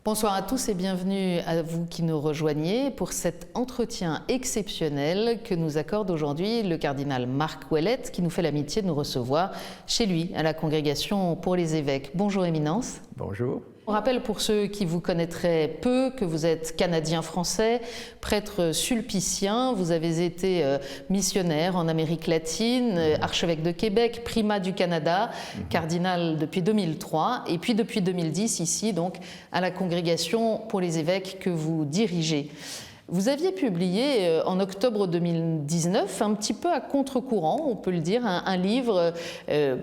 Bonsoir à tous et bienvenue à vous qui nous rejoignez pour cet entretien exceptionnel que nous accorde aujourd'hui le cardinal Marc Ouellet, qui nous fait l'amitié de nous recevoir chez lui à la Congrégation pour les évêques. Bonjour Éminence. Bonjour. On rappelle pour ceux qui vous connaîtraient peu que vous êtes canadien-français, prêtre sulpicien, vous avez été missionnaire en Amérique latine, archevêque de Québec, primat du Canada, cardinal depuis 2003 et puis depuis 2010 ici donc à la Congrégation pour les évêques que vous dirigez. Vous aviez publié en octobre 2019, un petit peu à contre-courant, on peut le dire, un livre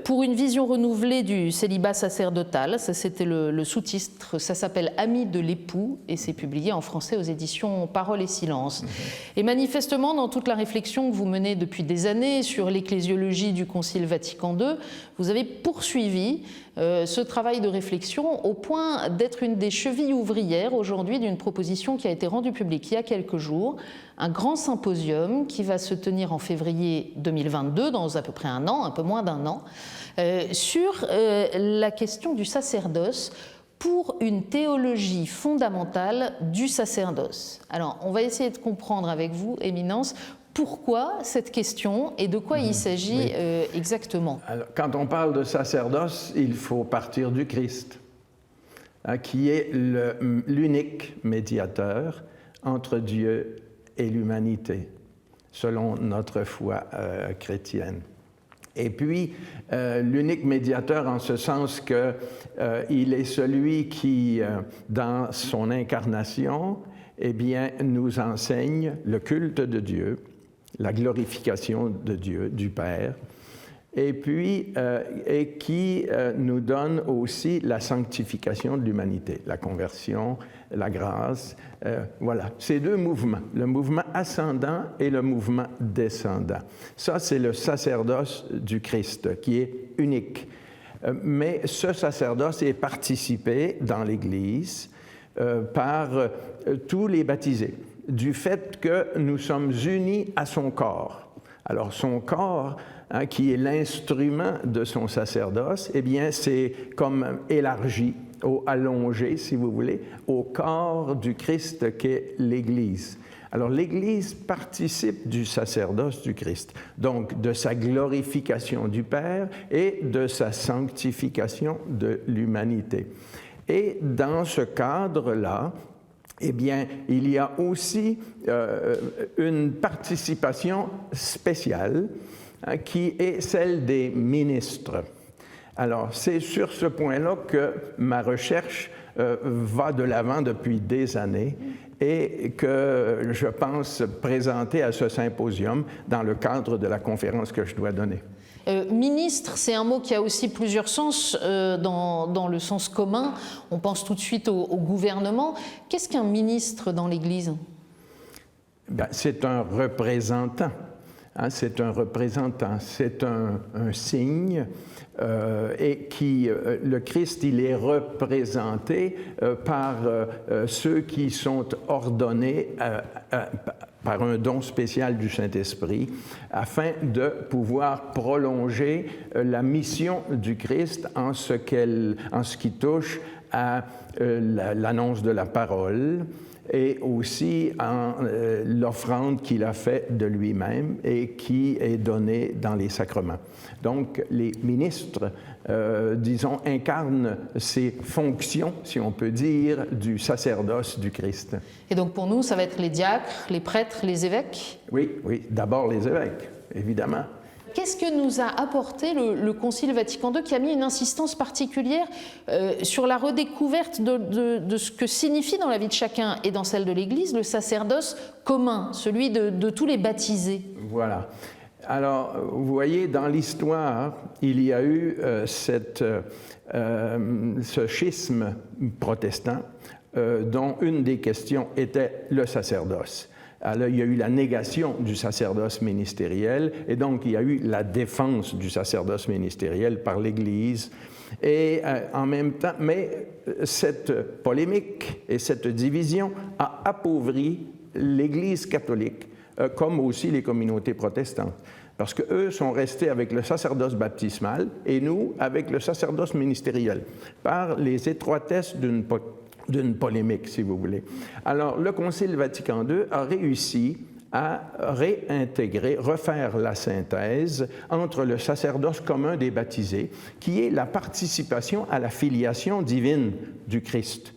pour une vision renouvelée du célibat sacerdotal. Ça, c'était le sous-titre, ça s'appelle « Amis de l'époux » et c'est publié en français aux éditions Parole et Silence. Et manifestement, dans toute la réflexion que vous menez depuis des années sur l'ecclésiologie du Concile Vatican II, vous avez poursuivi ce travail de réflexion au point d'être une des chevilles ouvrières aujourd'hui d'une proposition qui a été rendue publique il y a quelques jours, un grand symposium qui va se tenir en février 2022, dans à peu près un an, un peu moins d'un an, sur la question du sacerdoce pour une théologie fondamentale du sacerdoce. Alors, on va essayer de comprendre avec vous, Éminence, pourquoi cette question et de quoi il s'agit exactement? Alors, quand on parle de sacerdoce, il faut partir du Christ, qui est l'unique médiateur entre Dieu et l'humanité, selon notre foi chrétienne. Et puis, l'unique médiateur en ce sens qu'il est celui qui, dans son incarnation, eh bien, nous enseigne le culte de Dieu, la glorification de Dieu, du Père, et puis et qui nous donne aussi la sanctification de l'humanité, la conversion, la grâce. Voilà, ces deux mouvements, le mouvement ascendant et le mouvement descendant. Ça, c'est le sacerdoce du Christ qui est unique. Mais ce sacerdoce est participé dans l'Église par tous les baptisés, du fait que nous sommes unis à son corps. Alors, son corps, qui est l'instrument de son sacerdoce, eh bien, c'est comme élargi, allongé, si vous voulez, au corps du Christ qu'est l'Église. Alors, l'Église participe du sacerdoce du Christ, donc de sa glorification du Père et de sa sanctification de l'humanité. Et dans ce cadre-là, eh bien, il y a aussi une participation spéciale qui est celle des ministres. Alors, c'est sur ce point-là que ma recherche va de l'avant depuis des années et que je pense présenter à ce symposium dans le cadre de la conférence que je dois donner. Ministre, c'est un mot qui a aussi plusieurs sens dans le sens commun. On pense tout de suite au gouvernement. Qu'est-ce qu'un ministre dans l'Église? Ben, c'est un représentant. C'est un représentant, c'est un signe et qui, le Christ, il est représenté par ceux qui sont ordonnés par un don spécial du Saint-Esprit afin de pouvoir prolonger la mission du Christ en ce qui touche à l'annonce de la parole, et aussi en l'offrande qu'il a faite de lui-même et qui est donnée dans les sacrements. Donc, les ministres, disons, incarnent ces fonctions, si on peut dire, du sacerdoce du Christ. Et donc, pour nous, ça va être les diacres, les prêtres, les évêques? Oui, d'abord les évêques, évidemment. Qu'est-ce que nous a apporté le Concile Vatican II qui a mis une insistance particulière sur la redécouverte de ce que signifie dans la vie de chacun et dans celle de l'Église le sacerdoce commun, celui de tous les baptisés? Voilà. Alors, vous voyez, dans l'histoire, il y a eu ce schisme protestant dont une des questions était le sacerdoce. Alors, il y a eu la négation du sacerdoce ministériel et donc il y a eu la défense du sacerdoce ministériel par l'Église. Et en même temps, mais cette polémique et cette division a appauvri l'Église catholique, comme aussi les communautés protestantes. Parce qu'eux sont restés avec le sacerdoce baptismal et nous avec le sacerdoce ministériel, par les étroitesses d'une d'une polémique, si vous voulez. Alors, le Concile Vatican II a réussi à réintégrer, refaire la synthèse entre le sacerdoce commun des baptisés, qui est la participation à la filiation divine du Christ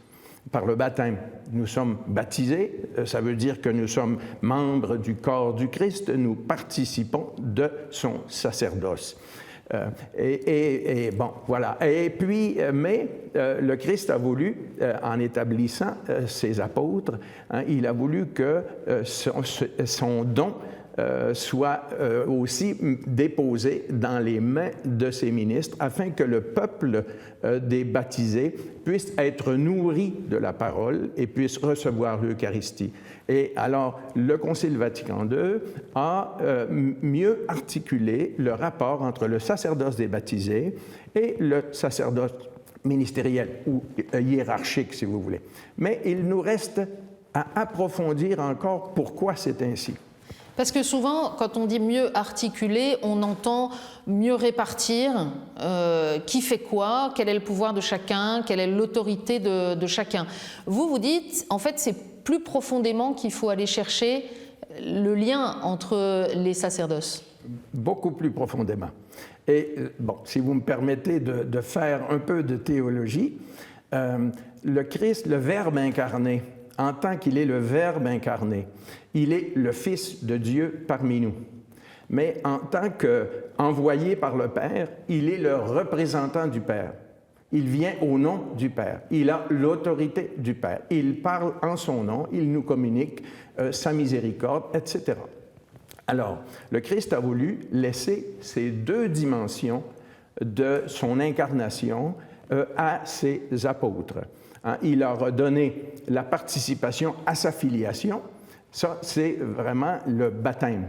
par le baptême. Nous sommes baptisés, ça veut dire que nous sommes membres du corps du Christ, nous participons de son sacerdoce. Bon, voilà. Et puis, mais le Christ a voulu, en établissant ses apôtres, il a voulu que son don soit aussi déposé dans les mains de ses ministres, afin que le peuple des baptisés puisse être nourri de la parole et puisse recevoir l'Eucharistie. Et alors, le Concile Vatican II a mieux articulé le rapport entre le sacerdoce des baptisés et le sacerdoce ministériel ou hiérarchique, si vous voulez. Mais il nous reste à approfondir encore pourquoi c'est ainsi. Parce que souvent, quand on dit mieux articuler, on entend mieux répartir qui fait quoi, quel est le pouvoir de chacun, quelle est l'autorité de chacun. Vous dites, en fait, c'est plus profondément qu'il faut aller chercher le lien entre les sacerdoces. Beaucoup plus profondément. Et bon, si vous me permettez de faire un peu de théologie, le Christ, le Verbe incarné, en tant qu'il est le Verbe incarné, il est le Fils de Dieu parmi nous. Mais en tant qu'envoyé par le Père, il est le représentant du Père. Il vient au nom du Père. Il a l'autorité du Père. Il parle en son nom, il nous communique sa miséricorde, etc. Alors, le Christ a voulu laisser ces deux dimensions de son incarnation à ses apôtres. Il leur a donné la participation à sa filiation. Ça, c'est vraiment le baptême.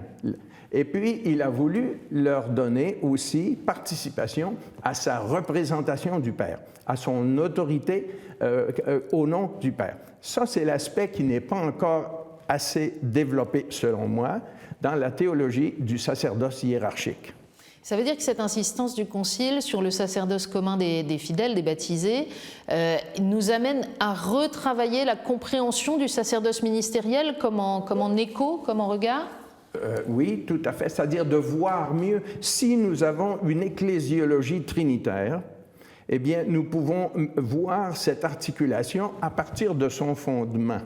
Et puis, il a voulu leur donner aussi participation à sa représentation du Père, à son autorité au nom du Père. Ça, c'est l'aspect qui n'est pas encore assez développé, selon moi, dans la théologie du sacerdoce hiérarchique. Ça veut dire que cette insistance du Concile sur le sacerdoce commun des fidèles, des baptisés, nous amène à retravailler la compréhension du sacerdoce ministériel comme en écho, comme en regard? Oui, tout à fait. C'est-à-dire de voir mieux. Si nous avons une ecclésiologie trinitaire, eh bien, nous pouvons voir cette articulation à partir de son fondement.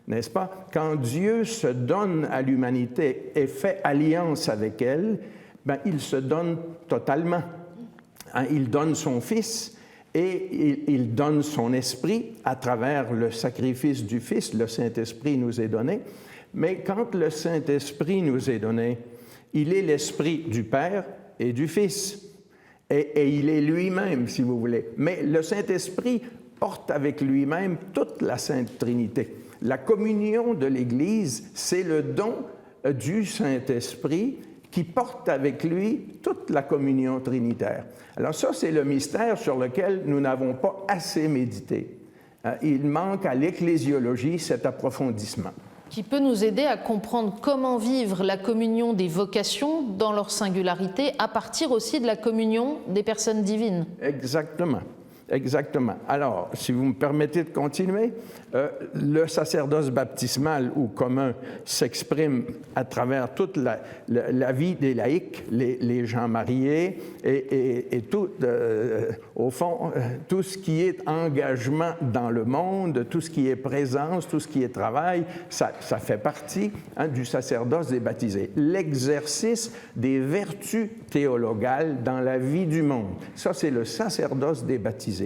N'est-ce pas? Quand Dieu se donne à l'humanité et fait alliance avec elle, ben, il se donne totalement. Il donne son Fils et il donne son Esprit à travers le sacrifice du Fils. Le Saint-Esprit nous est donné. Mais quand le Saint-Esprit nous est donné, il est l'Esprit du Père et du Fils. Et il est lui-même, si vous voulez. Mais le Saint-Esprit porte avec lui-même toute la Sainte Trinité. La communion de l'Église, c'est le don du Saint-Esprit qui porte avec lui toute la communion trinitaire. Alors ça, c'est le mystère sur lequel nous n'avons pas assez médité. Il manque à l'ecclésiologie cet approfondissement. Qui peut nous aider à comprendre comment vivre la communion des vocations dans leur singularité, à partir aussi de la communion des personnes divines. Exactement. Exactement. Alors, si vous me permettez de continuer, le sacerdoce baptismal ou commun s'exprime à travers toute la vie des laïcs, les gens mariés et tout, au fond, tout ce qui est engagement dans le monde, tout ce qui est présence, tout ce qui est travail, ça fait partie du sacerdoce des baptisés. L'exercice des vertus théologales dans la vie du monde, ça c'est le sacerdoce des baptisés.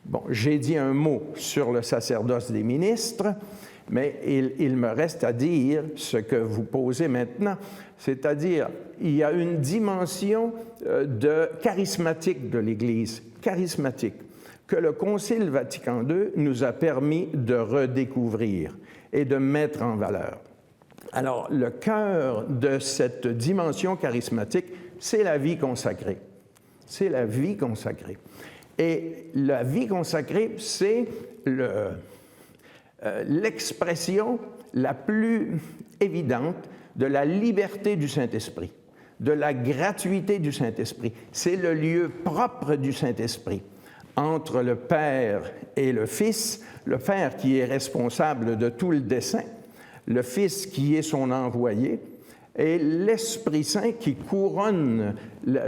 Bon, j'ai dit un mot sur le sacerdoce des ministres, mais il me reste à dire ce que vous posez maintenant, c'est-à-dire il y a une dimension charismatique de l'Église, charismatique, que le Concile Vatican II nous a permis de redécouvrir et de mettre en valeur. Alors, le cœur de cette dimension charismatique, c'est la vie consacrée. C'est la vie consacrée. Et la vie consacrée, c'est l'expression la plus évidente de la liberté du Saint-Esprit, de la gratuité du Saint-Esprit. C'est le lieu propre du Saint-Esprit. entre le Père et le Fils, le Père qui est responsable de tout le dessein, le Fils qui est son envoyé, et l'Esprit Saint qui couronne,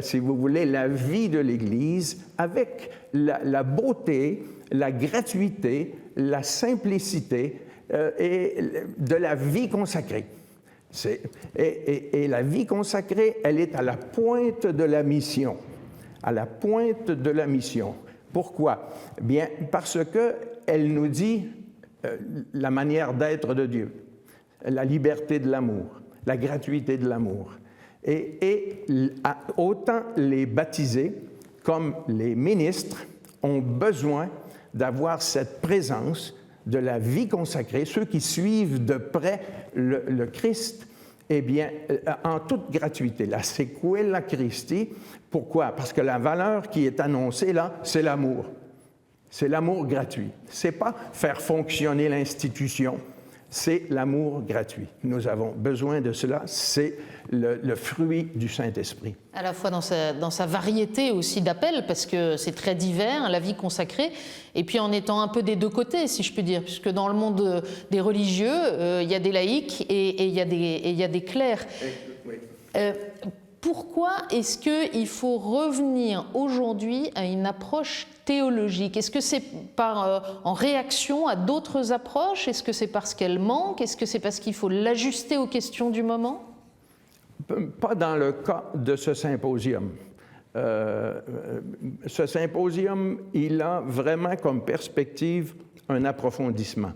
si vous voulez, la vie de l'Église avec la beauté, la gratuité, la simplicité et de la vie consacrée. Et la vie consacrée, elle est à la pointe de la mission. À la pointe de la mission. Pourquoi? Bien, parce qu'elle nous dit la manière d'être de Dieu, la liberté de l'amour, la gratuité de l'amour. Et autant les baptisés comme les ministres ont besoin d'avoir cette présence de la vie consacrée, ceux qui suivent de près le Christ, eh bien, en toute gratuité. La sequela Christi. Pourquoi? Parce que la valeur qui est annoncée là, c'est l'amour. C'est l'amour gratuit. Ce n'est pas faire fonctionner l'institution, c'est l'amour gratuit. Nous avons besoin de cela, c'est le fruit du Saint-Esprit. À la fois dans sa variété aussi d'appels, parce que c'est très divers, la vie consacrée, et puis en étant un peu des deux côtés, si je puis dire, puisque dans le monde des religieux, il y a des laïcs et il y a des clercs. Oui. Pourquoi est-ce qu'il faut revenir aujourd'hui à une approche théologique? Est-ce que c'est en réaction à d'autres approches? Est-ce que c'est parce qu'elle manque? Est-ce que c'est parce qu'il faut l'ajuster aux questions du moment? Pas dans le cas de ce symposium. Ce symposium, il a vraiment comme perspective un approfondissement.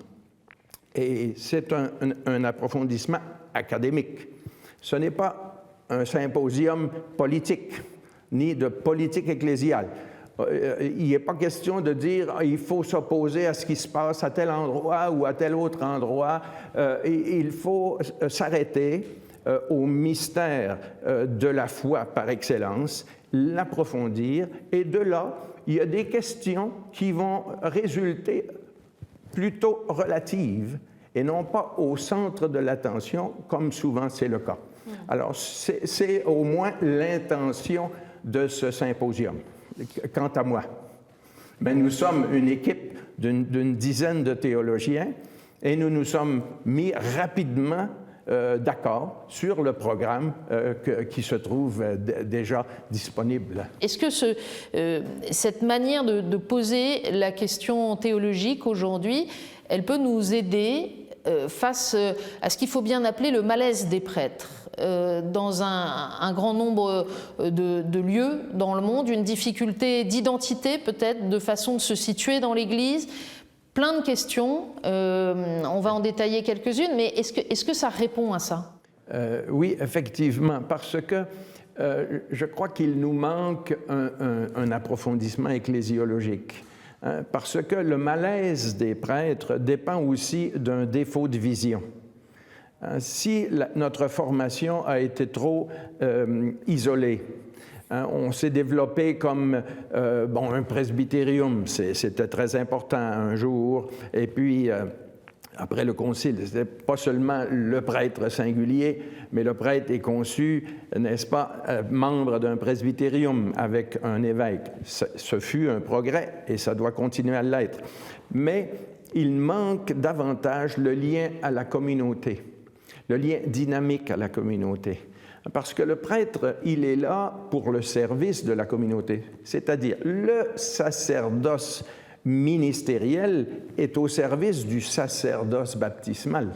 Et c'est un approfondissement académique. Ce n'est pas un symposium politique, ni de politique ecclésiale. Il n'est pas question de dire il faut s'opposer à ce qui se passe à tel endroit ou à tel autre endroit. Il faut s'arrêter au mystère de la foi par excellence, l'approfondir, et de là, il y a des questions qui vont résulter plutôt relatives et non pas au centre de l'attention, comme souvent c'est le cas. Alors, c'est au moins l'intention de ce symposium, quant à moi. Mais nous sommes une équipe d'une dizaine de théologiens et nous nous sommes mis rapidement d'accord sur le programme qui se trouve déjà disponible. Est-ce que cette manière de poser la question théologique aujourd'hui, elle peut nous aider face à ce qu'il faut bien appeler le malaise des prêtres dans un grand nombre de lieux dans le monde, une difficulté d'identité peut-être, de façon de se situer dans l'Église? Plein de questions, on va en détailler quelques-unes, mais est-ce que ça répond à ça? Oui, effectivement, parce que je crois qu'il nous manque un approfondissement ecclésiologique. Parce que le malaise des prêtres dépend aussi d'un défaut de vision. Si notre formation a été trop isolée, on s'est développé comme un presbytérium, c'était très important un jour, et puis après le concile, ce n'était pas seulement le prêtre singulier, mais le prêtre est conçu, n'est-ce pas, membre d'un presbytérium avec un évêque. Ce fut un progrès et ça doit continuer à l'être. Mais il manque davantage le lien à la communauté, le lien dynamique à la communauté. Parce que le prêtre, il est là pour le service de la communauté, c'est-à-dire le sacerdoce ministériel est au service du sacerdoce baptismal.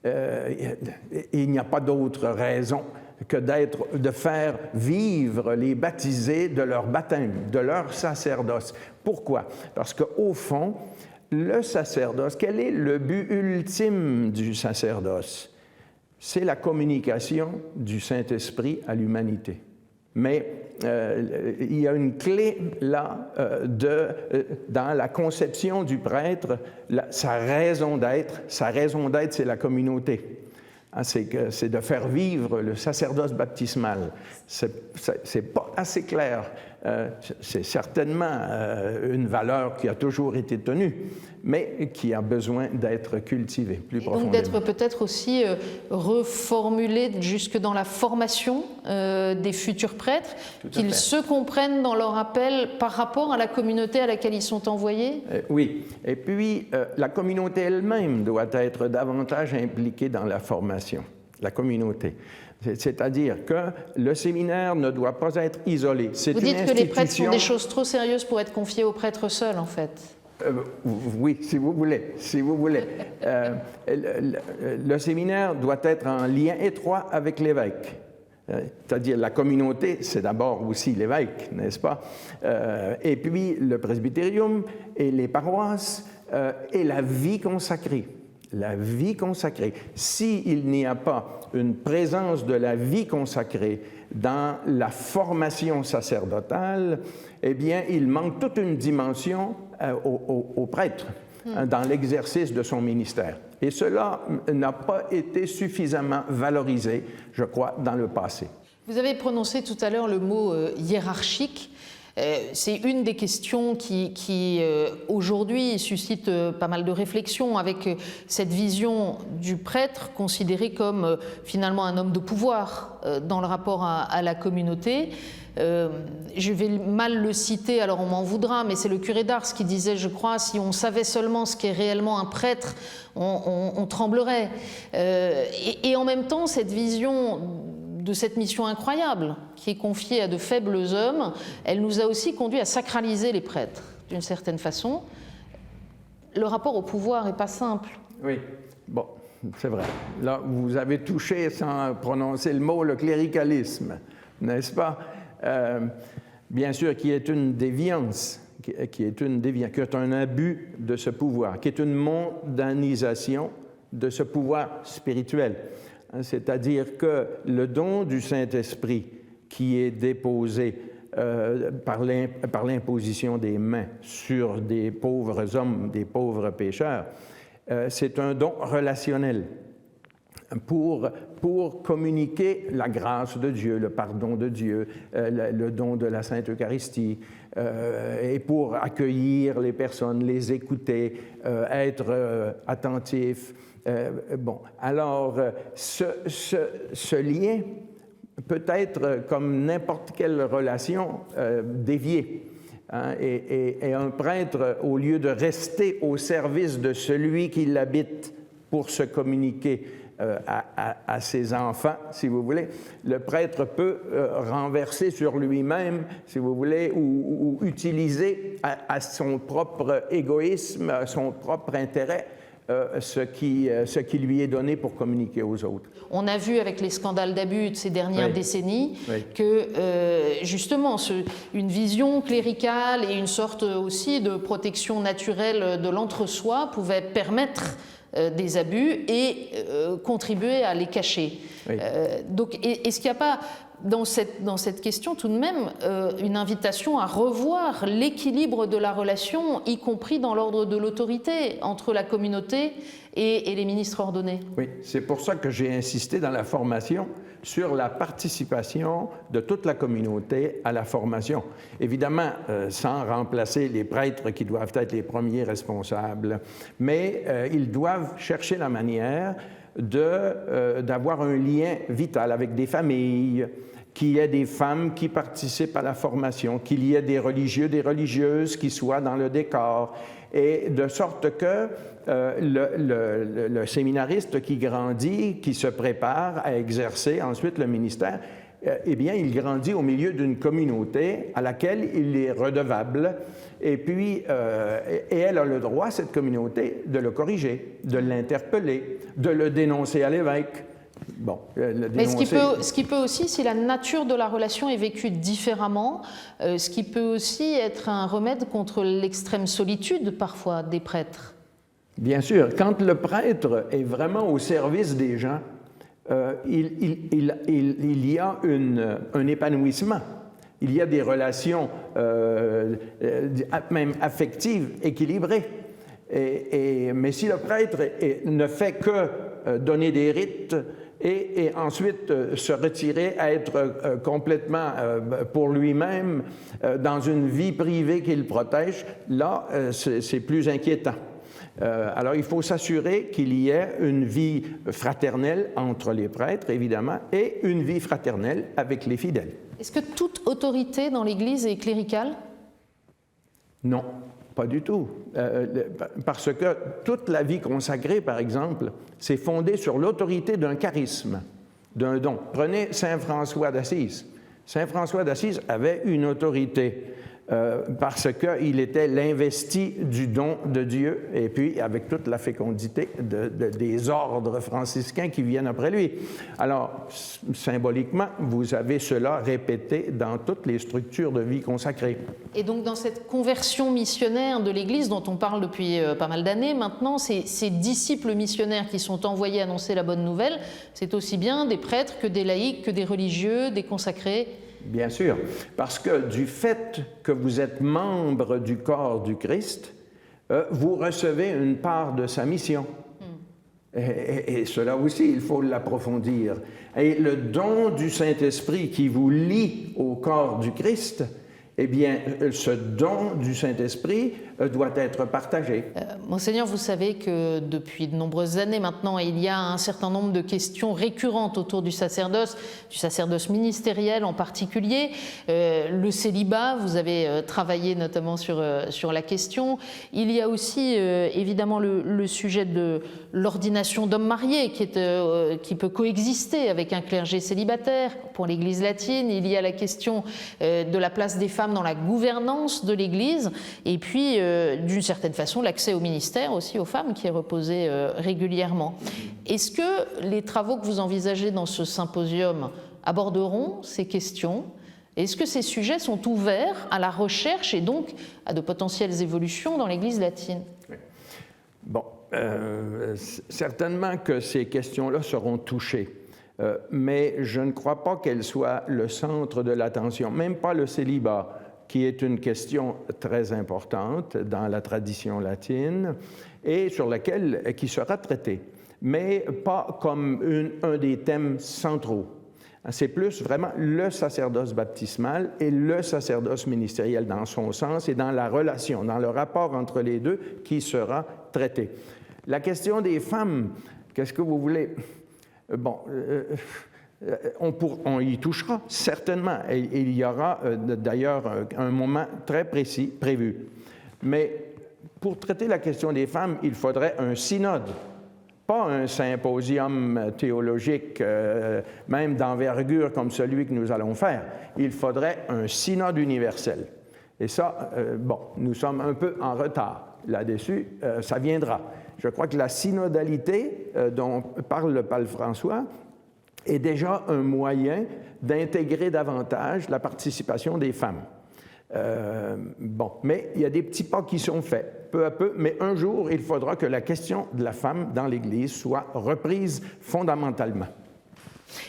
Il n'y a pas d'autre raison que de faire vivre les baptisés de leur baptême, de leur sacerdoce. Pourquoi? Parce qu'au fond, le sacerdoce, quel est le but ultime du sacerdoce? C'est la communication du Saint-Esprit à l'humanité. Mais il y a une clé là dans la conception du prêtre, sa raison d'être, c'est la communauté. C'est de faire vivre le sacerdoce baptismal. C'est pas assez clair c'est certainement une valeur qui a toujours été tenue, mais qui a besoin d'être cultivée plus profondément. Donc d'être peut-être aussi reformulée jusque dans la formation des futurs prêtres, qu'ils se comprennent dans leur appel par rapport à la communauté à laquelle ils sont envoyés? Oui, et puis la communauté elle-même doit être davantage impliquée dans la formation, la communauté. C'est-à-dire que le séminaire ne doit pas être isolé. Vous dites que les prêtres font des choses trop sérieuses pour être confiés aux prêtres seuls, en fait. Oui, si vous voulez. Le séminaire doit être en lien étroit avec l'évêque. C'est-à-dire la communauté, c'est d'abord aussi l'évêque, n'est-ce pas? Et puis le presbytérium et les paroisses et la vie consacrée. La vie consacrée. S'il n'y a pas une présence de la vie consacrée dans la formation sacerdotale, eh bien, il manque toute une dimension au prêtre dans l'exercice de son ministère. Et cela n'a pas été suffisamment valorisé, je crois, dans le passé. Vous avez prononcé tout à l'heure le mot hiérarchique. C'est une des questions qui aujourd'hui suscite pas mal de réflexions avec cette vision du prêtre considéré comme finalement un homme de pouvoir dans le rapport à la communauté. Je vais mal le citer, alors on m'en voudra, mais c'est le curé d'Ars qui disait, je crois, si on savait seulement ce qu'est réellement un prêtre, on tremblerait. Et en même temps, cette vision de cette mission incroyable qui est confiée à de faibles hommes, elle nous a aussi conduit à sacraliser les prêtres, d'une certaine façon. Le rapport au pouvoir n'est pas simple. Oui, bon, c'est vrai. Là, vous avez touché, sans prononcer le mot, le cléricalisme, n'est-ce pas? Bien sûr, qui est une déviance, qui est un abus de ce pouvoir, qui est une mondanisation de ce pouvoir spirituel. C'est-à-dire que le don du Saint-Esprit qui est déposé par l'imposition des mains sur des pauvres hommes, des pauvres pécheurs, c'est un don relationnel pour communiquer la grâce de Dieu, le pardon de Dieu, le don de la Sainte Eucharistie, et pour accueillir les personnes, les écouter, être attentif. Bon, alors, ce lien peut être, comme n'importe quelle relation, dévié. Hein, et un prêtre, au lieu de rester au service de celui qui l'habite pour se communiquer à ses enfants, si vous voulez, le prêtre peut renverser sur lui-même, si vous voulez, ou utiliser à son propre égoïsme, à son propre intérêt, ce qui lui est donné pour communiquer aux autres. On a vu avec les scandales d'abus de ces dernières décennies que justement une vision cléricale et une sorte aussi de protection naturelle de l'entre-soi pouvaient permettre des abus et contribuer à les cacher. Donc, est-ce qu'il n'y a pas dans cette question tout de même une invitation à revoir l'équilibre de la relation, y compris dans l'ordre de l'autorité, entre la communauté et les ministres ordonnés? Oui, c'est pour ça que j'ai insisté dans la formation sur la participation de toute la communauté à la formation. Évidemment, sans remplacer les prêtres qui doivent être les premiers responsables, mais ils doivent chercher la manière d'avoir un lien vital avec des familles, qu'il y ait des femmes qui participent à la formation, qu'il y ait des religieux, des religieuses qui soient dans le décor, et de sorte que le séminariste qui grandit, qui se prépare à exercer ensuite le ministère, eh bien, il grandit au milieu d'une communauté à laquelle il est redevable, et puis et elle a le droit, cette communauté, de le corriger, de l'interpeller, de le dénoncer à l'évêque. Bon, mais ce qui peut aussi, si la nature de la relation est vécue différemment, ce qui peut aussi être un remède contre l'extrême solitude parfois des prêtres. Bien sûr, quand le prêtre est vraiment au service des gens, il y a un épanouissement. Il y a des relations même affectives équilibrées. Mais si le prêtre ne fait que donner des rites et ensuite se retirer à être complètement pour lui-même dans une vie privée qu'il protège, là, c'est plus inquiétant. Alors, il faut s'assurer qu'il y ait une vie fraternelle entre les prêtres, évidemment, et une vie fraternelle avec les fidèles. Est-ce que toute autorité dans l'Église est cléricale? Non, pas du tout. Parce que toute la vie consacrée, par exemple, c'est fondé sur l'autorité d'un charisme, d'un don. Prenez Saint François d'Assise. Saint François d'Assise avait une autorité parce qu'il était l'investi du don de Dieu, et puis avec toute la fécondité des ordres franciscains qui viennent après lui. Alors, symboliquement, vous avez cela répété dans toutes les structures de vie consacrée. Et donc, dans cette conversion missionnaire de l'Église, dont on parle depuis pas mal d'années maintenant, ces disciples missionnaires qui sont envoyés annoncer la bonne nouvelle, c'est aussi bien des prêtres que des laïcs, que des religieux, des consacrés? Bien sûr, parce que du fait que vous êtes membre du corps du Christ, vous recevez une part de sa mission. Et cela aussi, il faut l'approfondir. Et le don du Saint-Esprit qui vous lie au corps du Christ, eh bien, ce don du Saint-Esprit doit être partagé. Monseigneur, vous savez que depuis de nombreuses années maintenant, il y a un certain nombre de questions récurrentes autour du sacerdoce ministériel en particulier. Le célibat, vous avez travaillé notamment sur la question. Il y a aussi évidemment le sujet de l'ordination d'hommes mariés qui peut coexister avec un clergé célibataire pour l'Église latine. Il y a la question de la place des femmes dans la gouvernance de l'Église et puis d'une certaine façon l'accès au ministère aussi aux femmes qui est reposé régulièrement. Est-ce que les travaux que vous envisagez dans ce symposium aborderont ces questions? Est-ce que ces sujets sont ouverts à la recherche et donc à de potentielles évolutions dans l'Église latine? Bon, certainement que ces questions-là seront touchées, mais je ne crois pas qu'elles soient le centre de l'attention, même pas le célibat, qui est une question très importante dans la tradition latine et sur laquelle qui sera traitée, mais pas comme un des thèmes centraux. C'est plus vraiment le sacerdoce baptismal et le sacerdoce ministériel dans son sens et dans la relation, dans le rapport entre les deux qui sera traité. La question des femmes, qu'est-ce que vous voulez? Bon, on y touchera certainement, et il y aura d'ailleurs un moment très précis prévu. Mais pour traiter la question des femmes, il faudrait un synode, pas un symposium théologique, même d'envergure comme celui que nous allons faire. Il faudrait un synode universel. Et ça, bon, nous sommes un peu en retard là-dessus, ça viendra. Je crois que la synodalité dont parle le pape François est déjà un moyen d'intégrer davantage la participation des femmes. Bon, mais il y a des petits pas qui sont faits, peu à peu, mais un jour, il faudra que la question de la femme dans l'Église soit reprise fondamentalement.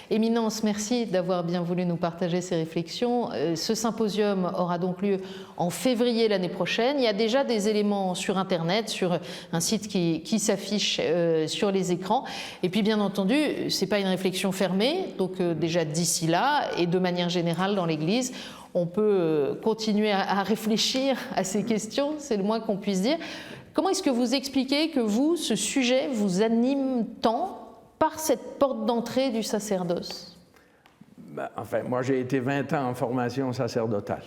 Éminence, merci d'avoir bien voulu nous partager ces réflexions. Ce symposium aura donc lieu en février l'année prochaine. Il y a déjà des éléments sur Internet, sur un site qui s'affiche sur les écrans. Et puis, bien entendu, ce n'est pas une réflexion fermée. Donc, déjà d'ici là, et de manière générale dans l'Église, on peut continuer à réfléchir à ces questions, c'est le moins qu'on puisse dire. Comment est-ce que vous expliquez que vous, ce sujet vous anime tant par cette porte d'entrée du sacerdoce? Enfin, moi, j'ai été 20 ans en formation sacerdotale.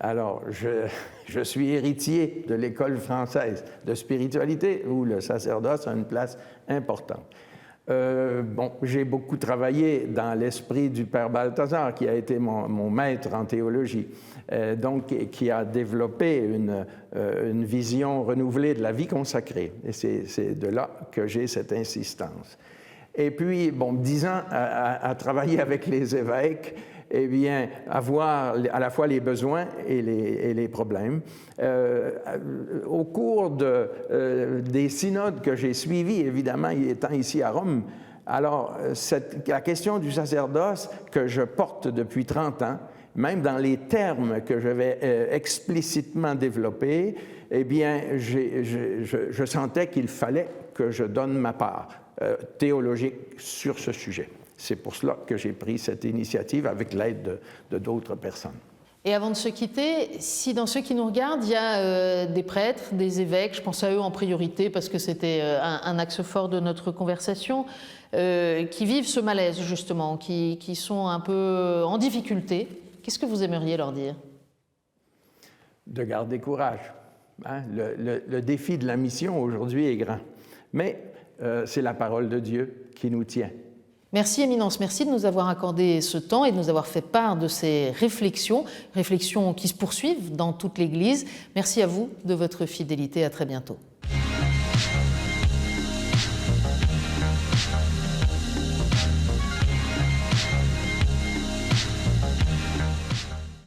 Alors, je suis héritier de l'école française de spiritualité où le sacerdoce a une place importante. Bon, j'ai beaucoup travaillé dans l'esprit du père Balthazar, qui a été mon maître en théologie, donc qui a développé une vision renouvelée de la vie consacrée. Et c'est de là que j'ai cette insistance. Et puis, bon, 10 ans à travailler avec les évêques, eh bien, avoir à la fois les besoins et les problèmes. Au cours des synodes que j'ai suivis, évidemment, étant ici à Rome, alors la question du sacerdoce que je porte depuis 30 ans, même dans les termes que je vais explicitement développer, eh bien, je sentais qu'il fallait que je donne ma part. théologique sur ce sujet. C'est pour cela que j'ai pris cette initiative avec l'aide de d'autres personnes. Et avant de se quitter, si dans ceux qui nous regardent, il y a des prêtres, des évêques, je pense à eux en priorité parce que c'était un axe fort de notre conversation, qui vivent ce malaise justement, qui sont un peu en difficulté, qu'est-ce que vous aimeriez leur dire? De garder courage. Hein? Le défi de la mission aujourd'hui est grand, mais c'est la parole de Dieu qui nous tient. Merci Éminence, merci de nous avoir accordé ce temps et de nous avoir fait part de ces réflexions qui se poursuivent dans toute l'Église. Merci à vous de votre fidélité, à très bientôt.